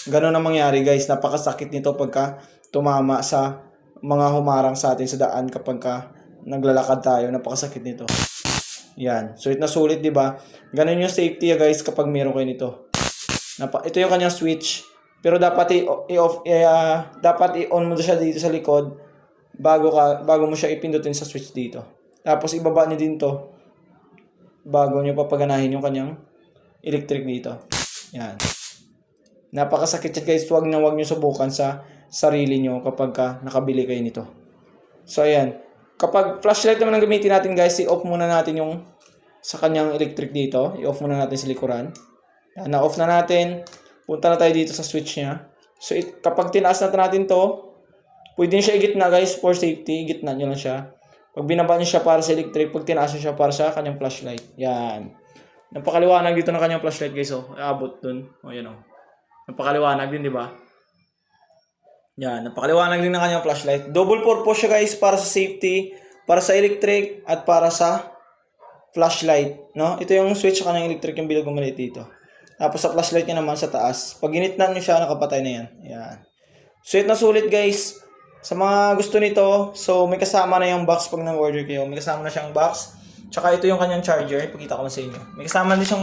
Ganun ang mangyari guys. Napakasakit nito pagka tumama sa mga humarang sa atin sa daan kapag naglalakad tayo. Napakasakit nito. Yan. Sulit na sulit, di ba? Ganun yung safety guys kapag meron kayo nito. Ito yung kanyang switch. Pero dapat i-on mo siya dito sa likod bago mo siya ipindutin sa switch dito. Tapos ibaba niyo din to bago niyo papaganahin yung kanyang electric dito. Yan. Napakasakit yan guys. Huwag niyo subukan sa sarili niyo kapag nakabili kayo nito. So ayan. Kapag flashlight naman ang gamitin natin guys, i-off muna natin yung sa kanyang electric dito. I-off muna natin sa likuran. Yan, na-off na natin. Punta na tayo dito sa switch niya. So kapag tinaas natin to, pwede nyo siya igitna guys for safety. Igitna nyo lang siya. Pag binaba nyo siya para sa electric, pag tinaas nyo siya para sa kanyang flashlight. Yan. Napakaliwanag dito ng kanyang flashlight guys. Oh. Abot dun. O yan o. Napakaliwanag din, di ba? Yan. Napakaliwanag din ng kanyang flashlight. Double purpose siya guys para sa safety, para sa electric, at para sa flashlight. No? Ito yung switch sa kanyang electric, yung bilog maliit dito. Tapos sa flashlight niya naman sa taas. Pag ginitnan nyo siya, nakapatay na yan. Yan. Sulit na sulit guys. Sa mga gusto nito, so may kasama na yung box pag nang-order kayo. May kasama na siyang box. Tsaka ito yung kanyang charger. Ipakita ko lang sa inyo. May kasama din siyang